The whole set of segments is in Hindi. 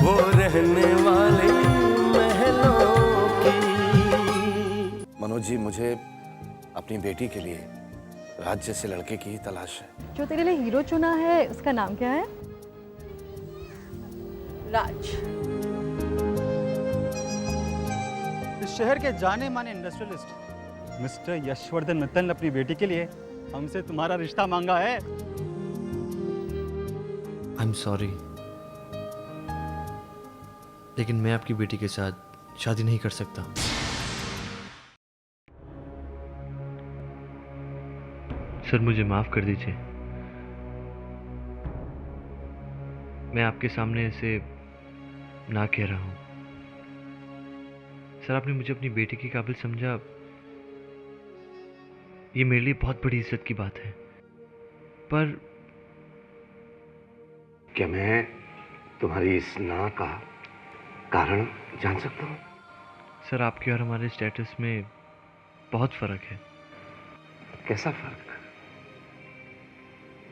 वो रहने वाली महलों की। मनोज जी, मुझे अपनी बेटी के लिए राज जैसे लड़के की ही तलाश है। जो तेरे लिए हीरो चुना है उसका नाम क्या है? राज। इस शहर के जाने माने इंडस्ट्रियलिस्ट मिस्टर यशवर्धन मित्तल ने अपनी बेटी के लिए हमसे तुम्हारा रिश्ता मांगा है। आई एम सॉरी, लेकिन मैं आपकी बेटी के साथ शादी नहीं कर सकता। सर, मुझे माफ कर दीजिए। मैं आपके सामने ऐसे ना कह रहा हूं। सर, आपने मुझे अपनी बेटी के काबिल समझा, ये मेरे लिए बहुत बड़ी इज्जत की बात है। पर क्या मैं तुम्हारी इस ना का कारण जान सकता हूँ? सर, आपके और हमारे स्टेटस में बहुत फर्क है। कैसा फर्क?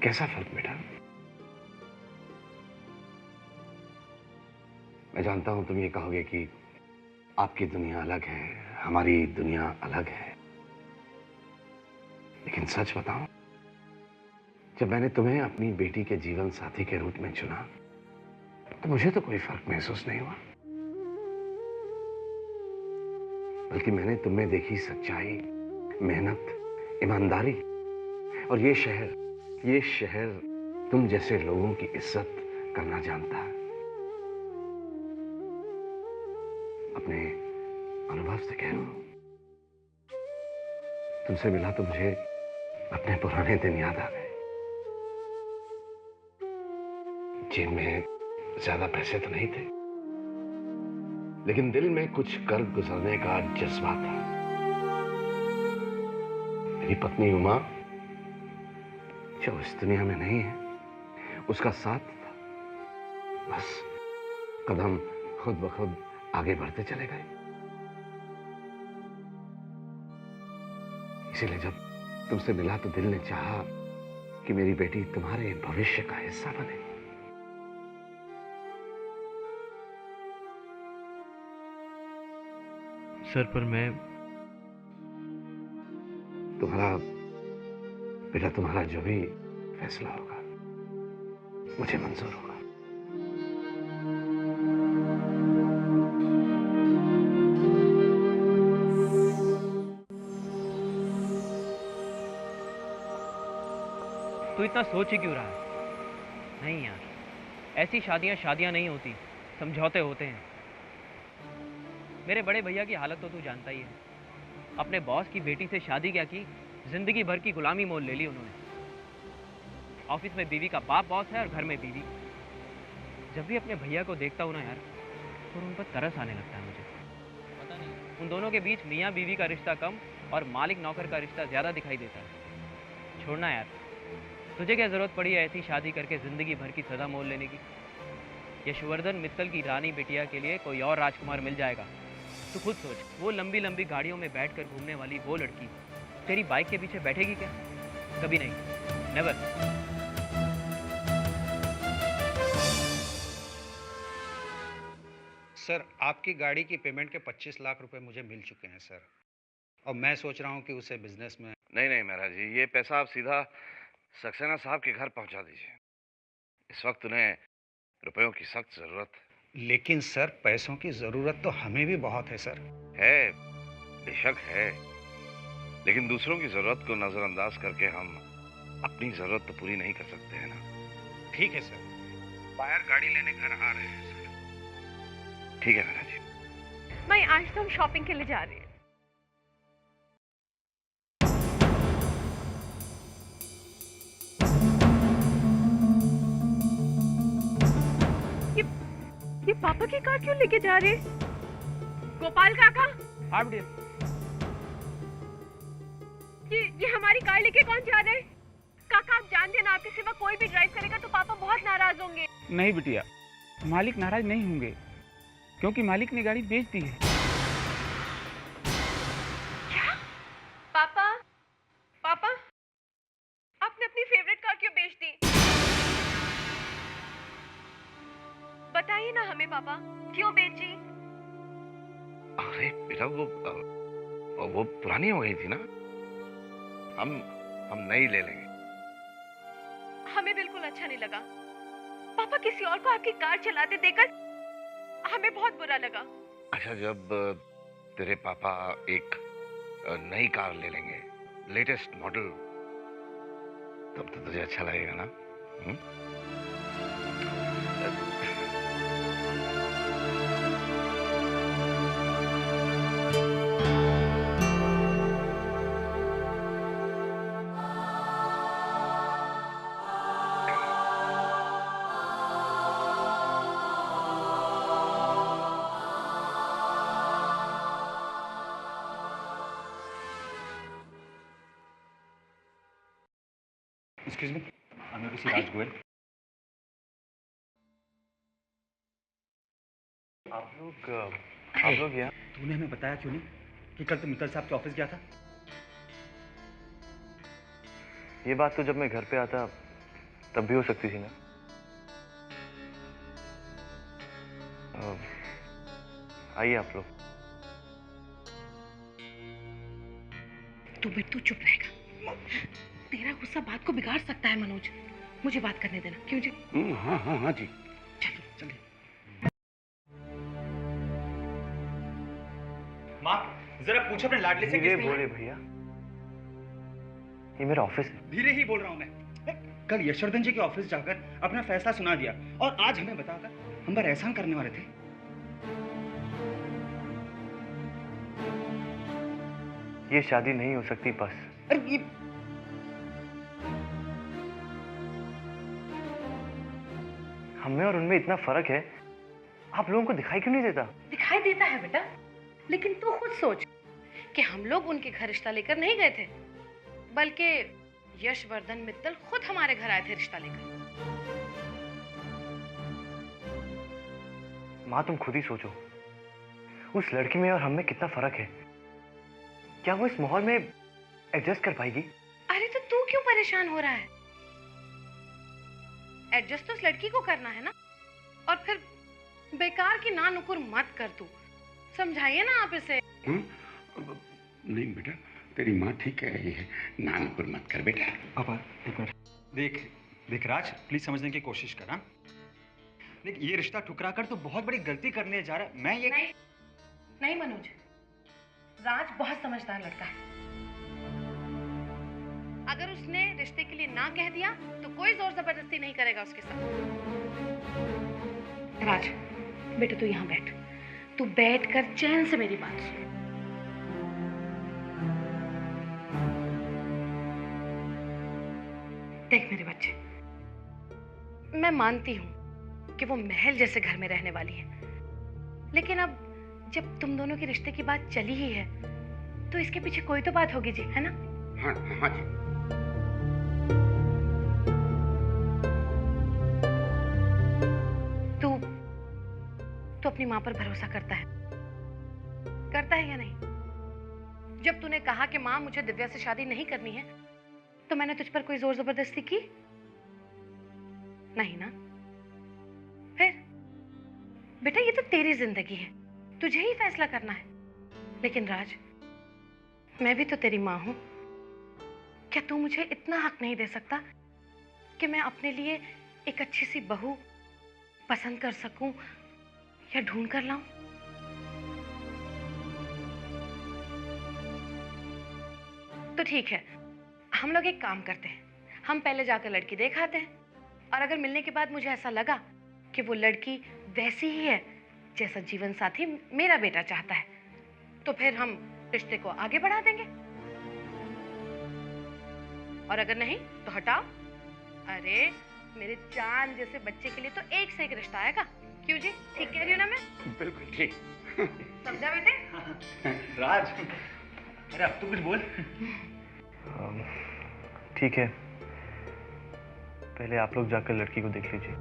कैसा फर्क बेटा? मैं जानता हूं तुम ये कहोगे कि आपकी दुनिया अलग है, हमारी दुनिया अलग है। लेकिन सच बताऊं, जब मैंने तुम्हें अपनी बेटी के जीवन साथी के रूप में चुना तो मुझे तो कोई फर्क महसूस नहीं हुआ। बल्कि मैंने तुम में देखी सच्चाई, मेहनत, ईमानदारी, और ये शहर तुम जैसे लोगों की इज्जत करना जानता है। अपने अनुभव से कह रहा हूं, तुमसे मिला तो मुझे अपने पुराने दिन याद आ गए, जिनमें ज्यादा पैसे तो नहीं थे, लेकिन दिल में कुछ कर गुजरने का जज्बा था। मेरी पत्नी उमा, जो इस दुनिया में नहीं है, उसका साथ था। बस कदम खुद ब खुद आगे बढ़ते चले गए। इसीलिए जब तुमसे मिला तो दिल ने चाहा कि मेरी बेटी तुम्हारे भविष्य का हिस्सा बने। सर, पर मैं तुम्हारा जो भी फैसला होगा मुझे मंजूर होगा। तू इतना सोच ही क्यों रहा है? नहीं यार, ऐसी शादियां नहीं होती, समझौते होते हैं। मेरे बड़े भैया की हालत तो तू जानता ही है। अपने बॉस की बेटी से शादी क्या की, जिंदगी भर की गुलामी मोल ले ली उन्होंने। ऑफिस में बीवी का बाप बॉस है और घर में बीवी। जब भी अपने भैया को देखता हूँ ना यार, तो उन पर तरस आने लगता है मुझे। पता नहीं उन दोनों के बीच मियाँ बीवी का रिश्ता कम और मालिक नौकर का रिश्ता ज्यादा दिखाई देता है। छोड़ना यार, तुझे क्या जरूरत पड़ी है ऐसी शादी करके जिंदगी भर की सजा मोल लेने की? यशवर्धन मित्तल की रानी बिटिया के लिए कोई और राजकुमार मिल जाएगा। तू खुद सोच, वो लंबी लंबी गाड़ियों में बैठकर घूमने वाली वो लड़की तेरी बाइक के पीछे बैठेगी क्या? कभी नहीं, नेवर। सर, आपकी गाड़ी की पेमेंट के 25 लाख रुपए मुझे मिल चुके हैं सर, और मैं सोच रहा हूं कि उसे बिजनेस में। नहीं महाराज जी, ये पैसा आप सीधा सक्सेना साहब के घर पहुंचा दीजिए। इस वक्त उन्हें रुपयों की सख्त जरूरत है। लेकिन सर, पैसों की जरूरत तो हमें भी बहुत है सर। है, बेशक है, लेकिन दूसरों की जरूरत को नजरअंदाज करके हम अपनी जरूरत तो पूरी नहीं कर सकते हैं ना। ठीक है सर, बाहर गाड़ी लेने घर आ रहे हैं सर। ठीक है महाराज जी। मैं आज तो हम शॉपिंग के लिए जा रहे हैं। ये पापा की कार क्यों लेके जा रहे? गोपाल काका, हाँ बेटे। ये हमारी कार लेके कौन जा रहे? काका, आप जानते हैं ना, आपके सिवा कोई भी ड्राइव करेगा तो पापा बहुत नाराज होंगे। नहीं बिटिया, मालिक नाराज नहीं होंगे, क्योंकि मालिक ने गाड़ी बेच दी है। क्या? पापा, पापा, आपने अपनी फेवरेट कार क्यों बेच दी? बताइए ना हमें हमें पापा? क्यों बेची? अरे बेटा वो पुरानी हो गई थी ना, हम नई ले लेंगे। हमें बिल्कुल अच्छा नहीं लगा पापा, किसी और को आपकी कार चलाते देखकर हमें बहुत बुरा लगा। अच्छा, जब तेरे पापा एक नई कार ले लेंगे, लेटेस्ट मॉडल, तब तो तुझे अच्छा लगेगा ना? Excuse me, I'm Mr. राज गोयल। आप लोग यहाँ? तूने हमें बताया क्यों नहीं कि कल तुम मित्तल साहब के ऑफिस गया था? ये बात तो जब मैं घर पे आता तब भी हो सकती थी ना। आइए आप लोग। तू बिट्टू चुप रहेगा, तेरा गुस्सा बात को बिगाड़ सकता है। मनोज, मुझे बात करने देना। क्यों जी? हाँ जी। चलिए। माँ, जरा पूछो अपने लाडले से। धीरे बोले भैया, ये मेरा ऑफिस है। धीरे ही बोल रहा हूँ मैं। कल यशवर्धन जी के ऑफिस जाकर अपना फैसला सुना दिया और आज हमें बताकर हम पर एहसान करने वाले थे। ये शादी नहीं हो सकती बस। अरे ये हमें और उनमें इतना फर्क है, आप लोगों को दिखाई क्यों नहीं देता? दिखाई देता है बेटा, लेकिन तू खुद सोच कि हम लोग उनके घर रिश्ता लेकर नहीं गए थे, बल्कि यशवर्धन मित्तल खुद हमारे घर आए थे रिश्ता लेकर। माँ, तुम खुद ही सोचो, उस लड़की में और हम में कितना फर्क है। क्या वो इस माहौल में एडजस्ट कर पाएगी? अरे तो तू क्यों परेशान हो रहा है? एडजस्ट तो उस लड़की को करना है ना, और फिर बेकार की ना नुकुर मत कर। तू समझाइए ना आप इसे। नहीं बेटा, तेरी माँ ठीक कह रही है, नान पर मत कर बेटा। पापा एक मिनट, देख राज, प्लीज समझने की कोशिश कर। देख, ये रिश्ता ठुकरा कर तो बहुत बड़ी गलती करने जा रहा है। मैं ये नहीं मनोज, राज बहुत समझदार लड़का है। अगर उसने रिश्ते के लिए ना कह दिया तो कोई जोर जबरदस्ती नहीं करेगा उसके साथ। राज बेटा, तू यहाँ बैठ, तू बैठ कर चैन से मेरी बात सुन। देख मेरे बच्चे, मैं मानती हूँ कि वो महल जैसे घर में रहने वाली है, लेकिन अब जब तुम दोनों के रिश्ते की बात चली ही है तो इसके पीछे कोई तो बात होगी जी, है ना? हाँ जी। तू अपनी माँ पर भरोसा करता है या नहीं? जब तूने कहा कि माँ मुझे दिव्या से शादी नहीं करनी है, तो मैंने तुझ पर कोई जोर जबरदस्ती की नहीं ना? फिर बेटा, ये तो तेरी जिंदगी है, तुझे ही फैसला करना है। लेकिन राज, मैं भी तो तेरी माँ हूं। क्या तू मुझे इतना हक नहीं दे सकता कि मैं अपने लिए एक अच्छी सी बहू पसंद कर सकूं या ढूंढ कर लाऊं? तो ठीक है, हम लोग एक काम करते हैं, हम पहले जाकर लड़की देख आते हैं, और अगर मिलने के बाद मुझे ऐसा लगा कि वो लड़की वैसी ही है जैसा जीवन साथी मेरा बेटा चाहता है, तो फिर हम रिश्ते को आगे बढ़ा देंगे। और अगर नहीं तो हटाओ। अरे मेरे चांद जैसे बच्चे के लिए तो एक से एक रिश्ता आएगा। क्यों जी, ठीक कह रही हूँ ना मैं? बिल्कुल ठीक। समझा बेटे? राज, अरे अब तू कुछ बोल। ठीक है, पहले आप लोग जाकर लड़की को देख लीजिए।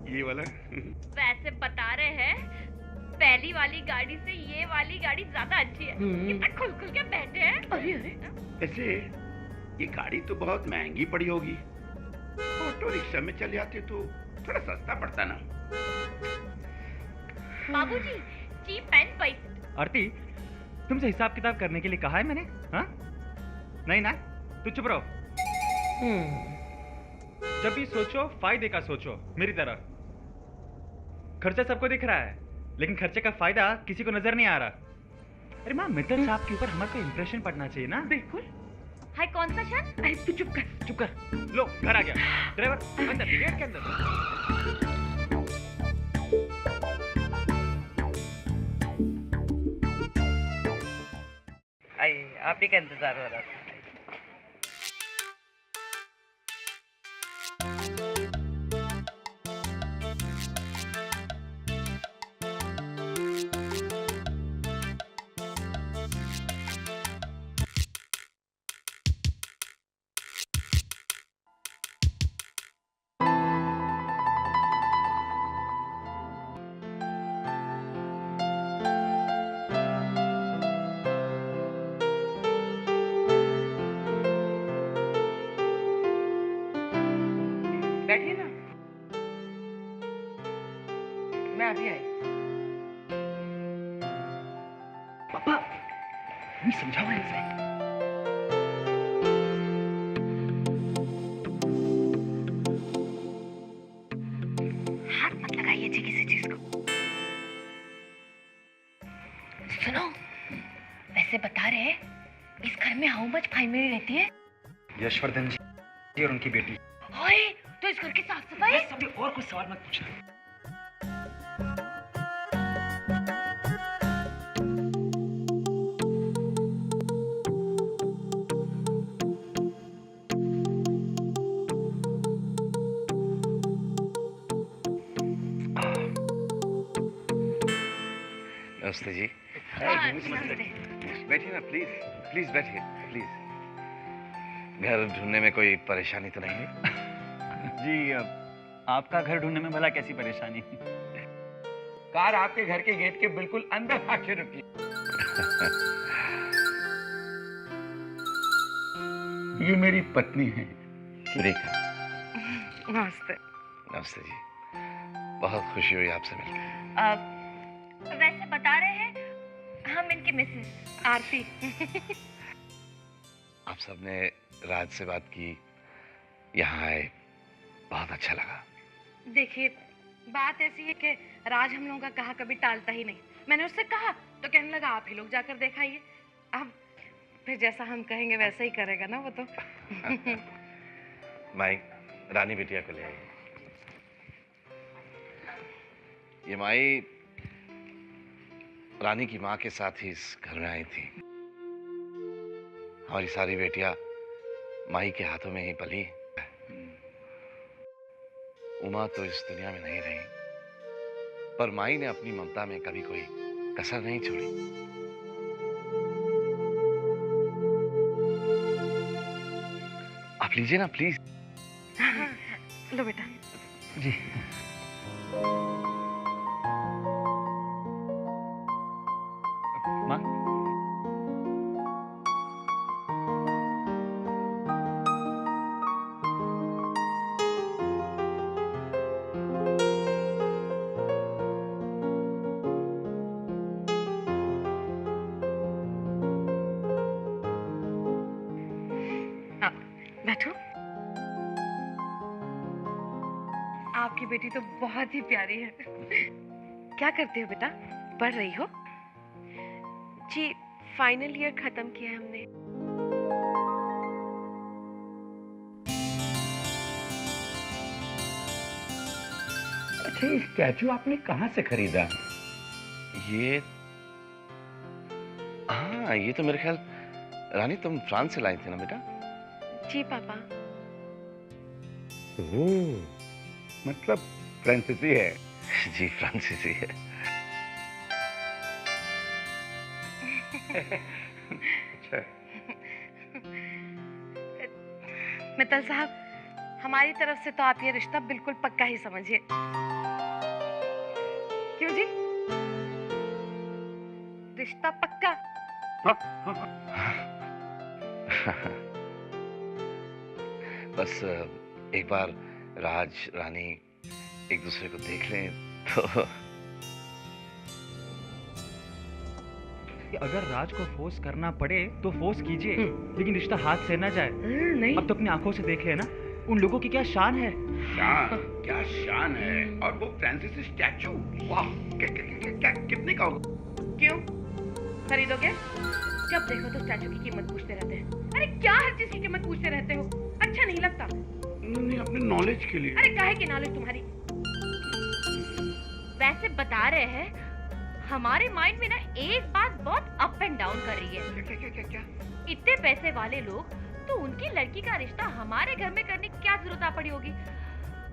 ये वाला वैसे बता रहे हैं पहली वाली गाड़ी से ये वाली गाड़ी ज्यादा अच्छी है। कितना खुल खुल के बैठे हैं। अरे अरे वैसे ये गाड़ी तो बहुत महंगी पड़ी होगी, ऑटो रिक्शा में चले आते तो थोड़ा सस्ता पड़ता ना। बाबूजी, चीप एंड पैसे। आरती, तुमसे हिसाब किताब करने के लिए कहा है मैंने? हाँ? नहीं ना? तू चुप रहो। जब भी सोचो फायदे का सोचो, मेरी तरह। खर्चा सबको दिख रहा है, लेकिन खर्चे का फायदा किसी को नजर नहीं आ रहा। अरे माँ, मित्तल साहब के ऊपर हमारे को इंप्रेशन पड़ना चाहिए ना। बिल्कुल। हाय, कौन सा शर्ट? अरे तू चुप कर, चुप कर। लो, घर आ गया। ड्राइवर अंदर, गेट के अंदर। आइए, आप ही का इंतजार हो रहा था। बैठिए ना, मैं अभी आई। पापा, नहीं समझाओ इसे। हाथ मत लगाइए जी किसी चीज को। सुनो, वैसे बता रहे इस घर में हाउ मच फैमिली रहती है? यशवर्धन जी और उनकी बेटी। ओए, तो इस घर की साफ सफाई? सभी और कुछ सवाल मत पूछना। नमस्ते जी। हाँ, नमस्ते। बैठिए ना, प्लीज प्लीज बैठिए, प्लीज। घर ढूंढने में कोई परेशानी तो नहीं है? जी, आपका घर ढूंढने में भला कैसी परेशानी? कार आपके घर के गेट के बिल्कुल अंदर आके रुकी। ये मेरी पत्नी है सुरेखा। नमस्ते। नमस्ते जी, बहुत खुशी हुई आपसे मिलकर। वैसे बता रहे हैं हम इनकी मिसेस आरती। आप सबने राज से बात की, यहाँ आए, बहुत अच्छा लगा। देखिए, बात ऐसी है कि राज हम लोगों का कहा कभी टालता ही नहीं। मैंने उससे कहा तो कहने लगा आप ही लोग जाकर दिखाइए। अब फिर जैसा हम कहेंगे वैसा ही करेगा ना वो तो। माई, रानी बिटिया को ले आई। ये माई रानी की माँ के साथ ही इस घर में आई थी। हमारी सारी बेटियां माई के हाथों में ही पली। उमा तो इस दुनिया में नहीं रही, पर माई ने अपनी ममता में कभी कोई कसर नहीं छोड़ी। आप लीजिए ना प्लीज। लो बेटा। जी। माँ, बैठो। आपकी बेटी तो बहुत ही प्यारी है। क्या करती हो बेटा? पढ़ रही हो? जी, फाइनल ईयर खत्म किया है हमने। अच्छा, ये स्टैचू आपने कहाँ से खरीदा? ये, हाँ, ये तो मेरे ख्याल रानी तुम फ्रांस से लाई थी ना बेटा? जी पापा। ओह, मतलब फ्रांसीसी है। जी, फ्रांसीसी है। अच्छा। मित्तल साहब, हमारी तरफ से तो आप ये रिश्ता बिल्कुल पक्का ही समझिए। क्यों जी? रिश्ता पक्का? बस एक बार राज रानी एक दूसरे को देख लें तो। अगर राज को फोर्स करना पड़े तो फोर्स कीजिए, लेकिन रिश्ता हाथ से ना जाए। नहीं। अब तो अपनी आंखों से देख लेना उन लोगों की क्या शान है। शान? क्या शान है? और वो फ्रांसिस स्टैचू, वाह! क्या कितने का होगा? क्यों खरीदोगे? जब देखो तो स्टैचू की कीमत पूछते रहते हैं। अरे क्या हर चीज की कीमत पूछते रहते हो? अच्छा नहीं लगता? नहीं, अपने नॉलेज के लिए। अरे काहे की नॉलेज तुम्हारी? वैसे बता रहे हैं हमारे माइंड में ना एक बात बहुत अप एंड डाउन कर रही है। क्या? इतने पैसे वाले लोग तो उनकी लड़की का रिश्ता हमारे घर में करने की क्या जरूरत आ पड़ी होगी?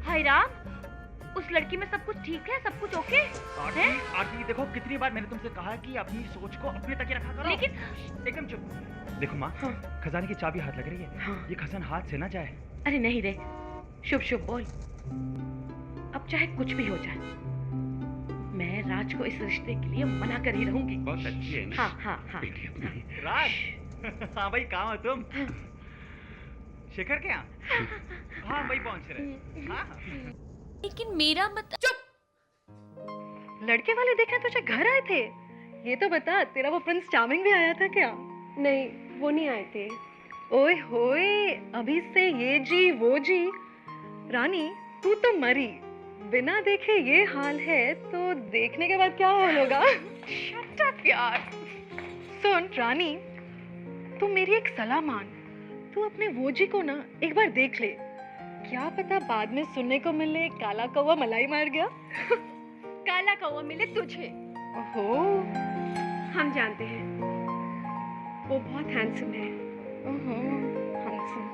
हाय राम, उस लड़की में सब कुछ ठीक है, सब कुछ ओके है? आरती देखो, कितनी बार मैंने तुमसे कहा कि अपनी सोच को अपने तक ही रखा करो। लेकिन एकदम चुप। देखो माँ, खजाने की चाबी हाथ लग रही है। ये खजाना हाथ से ना जाए। अरे नहीं रे, शुभ शुभ बोल। अब चाहे कुछ भी हो जाए, मैं राज को इस रिश्ते के लिए मना कर ही रहूंगी। बहुत अच्छी है ना? हाँ। राज, हाँ भाई, कहाँ हो तुम? शेखर के यहाँ? हाँ भाई, पहुँच रहे। हाँ। लेकिन मेरा मतलब लड़के वाले देखने तुझे घर आए थे? ये तो बता, तेरा वो प्रिंस चार्मिंग भी आया था क्या? नहीं, वो नहीं आए थे। ओए होए, अभी से ये जी वो जी। रानी तू तो मरी, बिना देखे ये हाल है तो देखने के बाद क्या हाल होगा? शट अप यार। सुन रानी, तू मेरी एक सलाह मान। तू अपने वो जी को ना एक बार देख ले, क्या पता बाद में सुनने को मिले काला कौवा मलाई मार गया। काला कौवा मिले तुझे। ओहो, हम जानते हैं, वो बहुत हैंडसम है। handsome।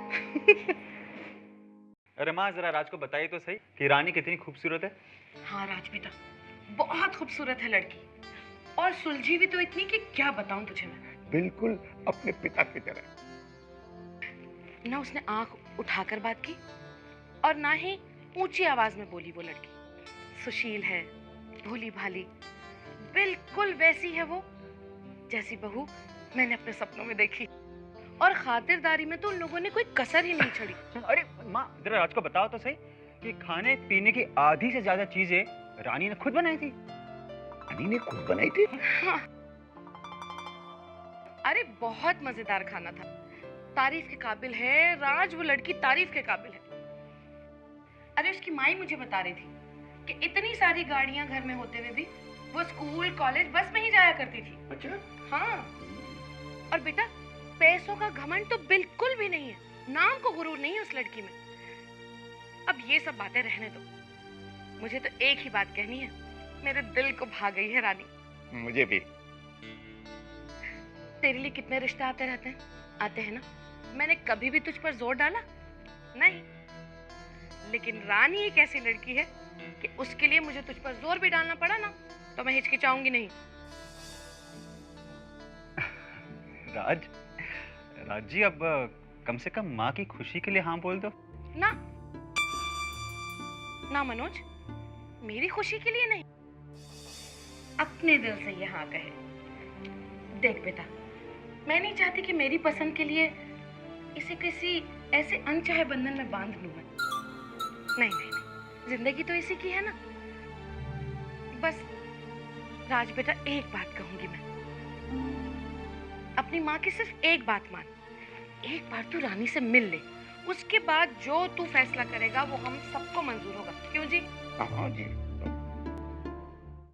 अरे माँ, जरा राज को बताइए तो सही कि रानी कितनी खूबसूरत है। हाँ राज बेटा, बहुत खूबसूरत है लड़की, और सुलझी भी तो इतनी कि क्या बताऊं तुझे मैं। बिल्कुल अपने पिता की तरह। ना उसने आंख उठाकर बात की और ना ही ऊंची आवाज में बोली। वो लड़की सुशील है, भोली भाली, बिल्कुल वैसी है वो जैसी बहू मैंने अपने सपनों में देखी। और खातिरदारी में तो उन लोगों ने कोई कसर ही नहीं छोड़ी। अरे माँ, जरा राज को बताओ तो सही कि खाने पीने की आधी से ज्यादा चीजें रानी ने खुद बनाई थी। रानी ने खुद बनाई थी? हाँ। अरे बहुत मजेदार खाना था, तारीफ के काबिल है राज, वो लड़की तारीफ के काबिल है। अरे उसकी माई मुझे बता रही थी कि इतनी सारी गाड़ियां घर में होते हुए भी वो स्कूल कॉलेज बस में ही जाया करती थी। अच्छा? हाँ। और बेटा, पैसों का घमंड तो बिल्कुल भी नहीं है, नाम को गुरूर नहीं है उस लड़की में। अब ये सब बातें रहने दो, मुझे तो एक ही बात कहनी है, मेरे दिल को भा गई है रानी। मुझे भी। तेरे लिए कितने रिश्ते आते रहते हैं, आते हैं ना? मैंने कभी भी तुझ पर जोर डाला नहीं, लेकिन रानी एक ऐसी लड़की है कि उसके लिए मुझे तुझ पर जोर भी डालना पड़ा ना तो मैं हिचकिचाऊंगी नहीं। राज जी, अब कम से कम माँ की खुशी के लिए हाँ बोल दो ना। ना मनोज, मेरी खुशी के लिए नहीं, अपने दिल से ये हाँ कहे। देख बेटा, मैं नहीं चाहती कि मेरी पसंद के लिए इसे किसी ऐसे अनचाहे बंधन में बांध लूं मैं। नहीं, जिंदगी तो इसी की है ना। बस राज बेटा, एक बात कहूंगी मैं, अपनी माँ की सिर्फ एक बात मान, एक बार तू रानी से मिल ले, उसके बाद जो तू फैसला करेगा वो हम सबको मंजूर होगा। क्यों जी? हाँ जी।